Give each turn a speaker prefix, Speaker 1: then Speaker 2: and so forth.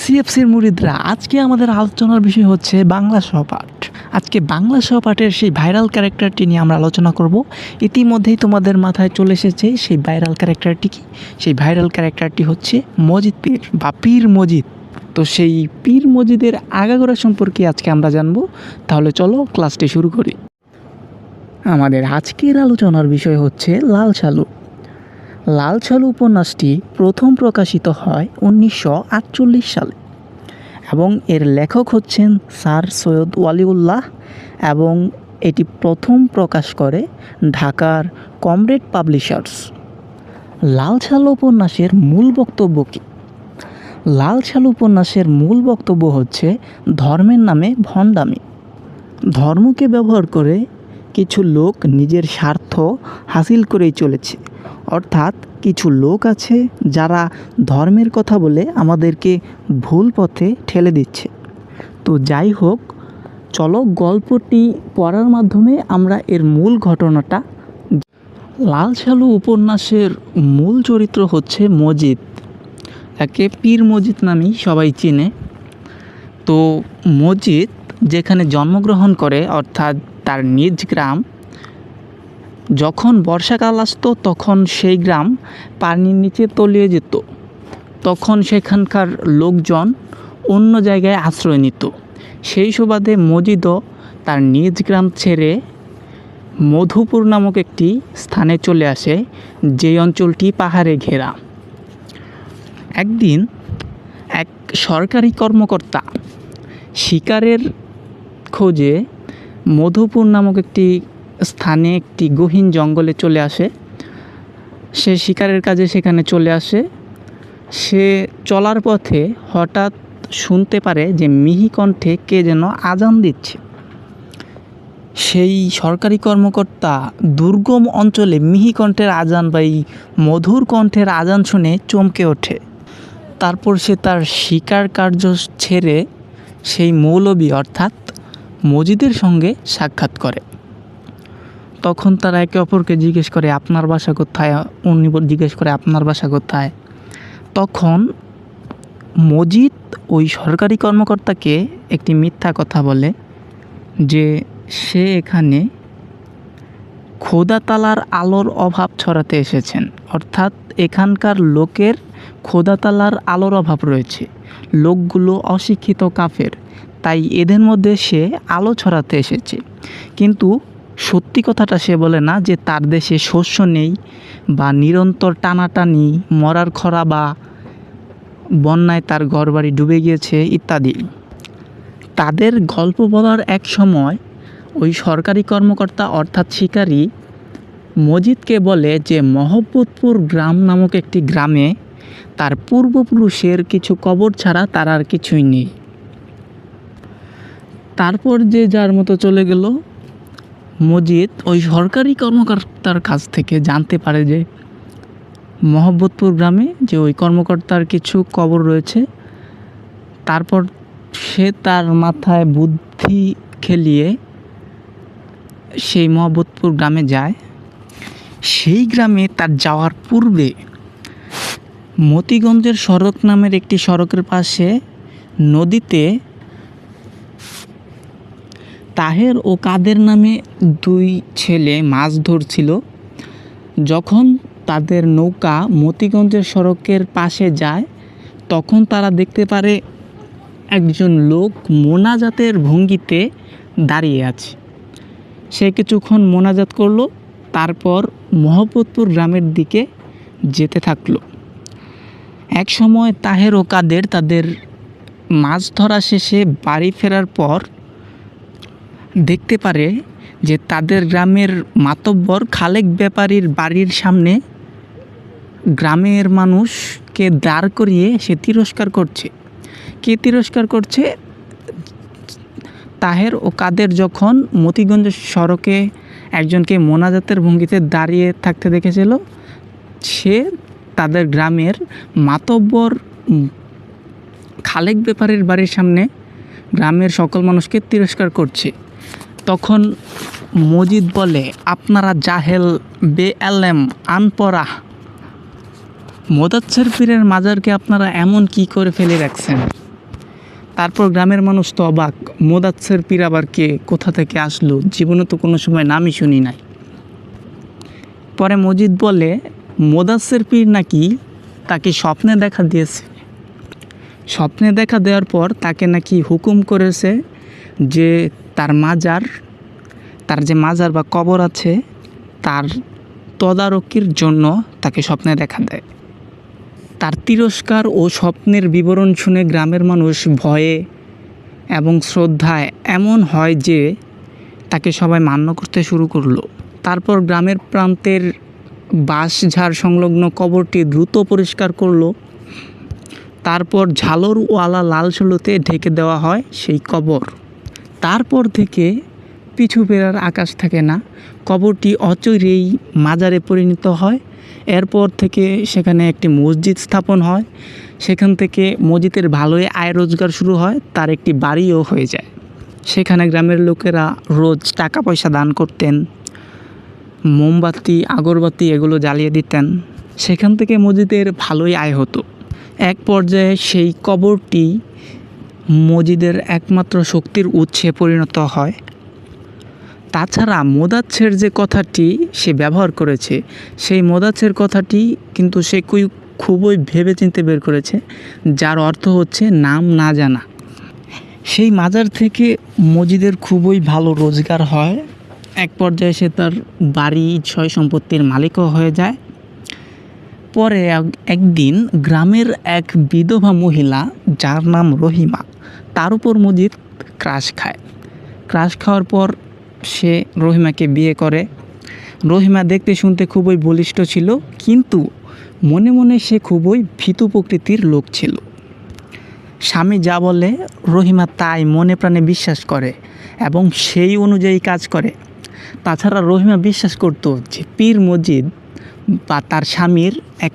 Speaker 1: সিএফসির মুরিদরা, আজকে আমাদের আলোচনার বিষয় হচ্ছে বাংলা সহপাঠ। আজকে বাংলা সহপাঠের সেই ভাইরাল ক্যারেক্টারটি নিয়ে আমরা আলোচনা করব। ইতিমধ্যেই তোমাদের মাথায় চলে এসেছে সেই ভাইরাল ক্যারেক্টারটি কি? সেই ভাইরাল ক্যারেক্টারটি হচ্ছে মজিদ পীর বা পীর মজিদ। তো সেই পীর মজিদের আগাগোড়া সম্পর্কে আজকে আমরা জানবো। তাহলে চলো ক্লাসটি শুরু করি। আমাদের আজকের আলোচনার বিষয় হচ্ছে লাল সালু। লাল সালু উপন্যাসটি প্রথম প্রকাশিত হয় 1948 সালে এবং এর লেখক হচ্ছেন স্যার সৈয়দ ওয়ালিউল্লাহ এবং এটি প্রথম প্রকাশ করে ঢাকার কমরেড পাবলিশার্স। লাল সালু উপন্যাসের মূল বক্তব্য কী? লাল সালু উপন্যাসের মূল বক্তব্য হচ্ছে ধর্মের নামে ভণ্ডামি। ধর্মকে ব্যবহার করে কিছু লোক নিজের স্বার্থ হাসিল করেই চলেছে। অর্থাৎ কিছু লোক আছে যারা ধর্মের কথা বলে আমাদেরকে ভুল পথে ঠেলে দিচ্ছে। তো যাই হোক, চলো গল্পটি পড়ার মাধ্যমে আমরা এর মূল ঘটনাটা। লাল সালু উপন্যাসের মূল চরিত্র হচ্ছে মজিদ, তাকে পীর মজিদ নামেই সবাই চিনে। তো মজিদ যেখানে জন্মগ্রহণ করে অর্থাৎ তার নিজ গ্রাম, যখন বর্ষাকাল আসতো তখন সেই গ্রাম পানির নিচে তলিয়ে যেত। তখন সেখানকার লোকজন অন্য জায়গায় আশ্রয় নিত। সেই সুবাদে মজিদও তার নিজ গ্রাম ছেড়ে মধুপুর নামক একটি স্থানে চলে আসে, যেই অঞ্চলটি পাহাড়ে ঘেরা। একদিন এক সরকারি কর্মকর্তা শিকারের খোঁজে মধুপুর নামক একটি স্থানে একটি গহীন জঙ্গলে চলে আসে। সে শিকারের কাজে সেখানে চলে আসে। সে চলার পথে হঠাৎ শুনতে পারে যে মিহি কণ্ঠে কে যেন আজান দিচ্ছে। সেই সরকারি কর্মকর্তা দুর্গম অঞ্চলে মিহি কণ্ঠের আজান বা এই মধুর কণ্ঠের আজান শুনে চমকে ওঠে। তারপর সে তার শিকার কার্য ছেড়ে সেই মৌলবী অর্থাৎ মজিদের সঙ্গে সাক্ষাৎ করে। তখন তারা একে অপরকে জিজ্ঞেস করে আপনার বাসা কোথায়, উনি জিজ্ঞেস করে আপনার বাসা কোথায়। তখন মজিদ ওই সরকারি কর্মকর্তাকে একটি মিথ্যা কথা বলে যে সে এখানে খোদাতালার আলোর অভাব ছড়াতে এসেছেন। অর্থাৎ এখানকার লোকের খোদাতালার আলোর অভাব রয়েছে, লোকগুলো অশিক্ষিত কাফের, তাই এদের মধ্যে সে আলো ছড়াতে এসেছে। কিন্তু সত্যি কথাটা সে বলে না যে তার দেশে শস্য নেই বা নিরন্তর টানাটানি, মরার খরা বা বন্যায় তার ঘরবাড়ি ডুবে গিয়েছে ইত্যাদি। তাদের গল্প বলার এক সময় ওই সরকারি কর্মকর্তা অর্থাৎ শিকারী মজিদকে বলে যে মহব্বতপুর গ্রাম নামক একটি গ্রামে তার পূর্বপুরুষের কিছু কবর ছাড়া তার আর কিছুই নেই। তারপর যে যার মতো চলে গেল। মজিদ ওই সরকারি কর্মকর্তার কাছ থেকে জানতে পারে যে মহব্বতপুর গ্রামে যে ওই কর্মকর্তার কিছু কবর রয়েছে। তারপর সে তার মাথায় বুদ্ধি খেলিয়ে সেই মহব্বতপুর গ্রামে যায়। সেই গ্রামে তার যাওয়ার পূর্বে মতিগঞ্জের সড়ক নামের একটি সড়কের পাশে নদীতে তাহের ও কাদের নামে দুই ছেলে মাছ ধরছিল। যখন তাদের নৌকা মতিগঞ্জের সড়কের পাশে যায় তখন তারা দেখতে পারে একজন লোক মোনাজাতের ভঙ্গিতে দাঁড়িয়ে আছে। সে কিছুক্ষণ মোনাজাত করলো, তারপর মহব্বতপুর গ্রামের দিকে যেতে থাকলো। এক সময় তাহের ও কাদের তাদের মাছ ধরা শেষে বাড়ি ফেরার পর দেখতে পারে যে তাদের গ্রামের মাতব্বর খালেক ব্যাপারীর বাড়ির সামনে গ্রামের মানুষকে দাঁড় করিয়ে সে তিরস্কার করছে। কে তিরস্কার করছে? তাহের ও কাদের যখন মতিগঞ্জ সড়কে একজনকে মোনাজাতের ভঙ্গিতে দাঁড়িয়ে থাকতে দেখেছিল, সে তাদের গ্রামের মাতব্বর খালেক ব্যাপারীর বাড়ির সামনে গ্রামের সকল মানুষকে তিরস্কার করছে। তখন মজিদ বলে আপনারা জাহেল, বেআলেম, আনপড়া, মোদাচ্ছের পীরের মাজারকে আপনারা এমন কি করে ফেলে রাখছেন? তারপর গ্রামের মানুষ তো অবাক, মোদাচ্ছের পীর আবার কে, কোথা থেকে আসলো, জীবনে তো কোনো সময় নামই শুনি নাই। পরে মজিদ বলে মোদাচ্ছের পীর নাকি তাকে স্বপ্নে দেখা দিয়েছে। স্বপ্নে দেখা দেওয়ার পর তাকে নাকি হুকুম করেছে যে তার যে মাজার বা কবর আছে তার তদারকির জন্য তাকে স্বপ্নে দেখা দেয়। তার তিরস্কার ও স্বপ্নের বিবরণ শুনে গ্রামের মানুষ ভয়ে এবং শ্রদ্ধায় এমন হয় যে তাকে সবাই মান্য করতে শুরু করলো। তারপর গ্রামের প্রান্তের বাঁশঝাড় সংলগ্ন কবরটি দ্রুত পরিষ্কার করলো। তারপর ঝালরওয়ালা লাল সুলোতে ঢেকে দেওয়া হয় সেই কবর। তারপর থেকে পিছু ফেরার আকাশ থাকে না, কবরটি অচিরেই মাজারে পরিণত হয়। এরপর থেকে সেখানে একটি মসজিদ স্থাপন হয়। সেখান থেকে মসজিদের ভালোই আয় রোজগার শুরু হয়, তার একটি বাড়িও হয়ে যায়। সেখানে গ্রামের লোকেরা রোজ টাকা পয়সা দান করতেন, মোমবাতি আগরবাতি এগুলো জ্বালিয়ে দিতেন। সেখান থেকে মসজিদের ভালোই আয় হতো। এক পর্যায়ে সেই কবরটি মসজিদের একমাত্র শক্তির উৎসে পরিণত হয়। তাছাড়া মোদাচ্ছের যে কথাটি সে ব্যবহার করেছে, সেই মোদাচ্ছের কথাটি কিন্তু সে খুবই ভেবেচিন্তে বের করেছে, যার অর্থ হচ্ছে নাম না জানা। সেই মাজার থেকে মসজিদের খুবই ভালো রোজগার হয়। এক পর্যায়ে সে তার বাড়ি সয় সম্পত্তির মালিকও হয়ে যায়। পরে একদিন গ্রামের এক বিধবা মহিলা যার নাম রহিমা, তার উপর মজিদ ক্রাশ খায়। ক্রাশ খাওয়ার পর সে রহিমাকে বিয়ে করে। রহিমা দেখতে শুনতে খুবই বলিষ্ঠ ছিল, কিন্তু মনে মনে সে খুবই ভীতু প্রকৃতির লোক ছিল। স্বামী যা বলে রহিমা তাই মনে প্রাণে বিশ্বাস করে এবং সেই অনুযায়ী কাজ করে। তাছাড়া রহিমা বিশ্বাস করত যে পীর মজিদ বা তার স্বামীর এক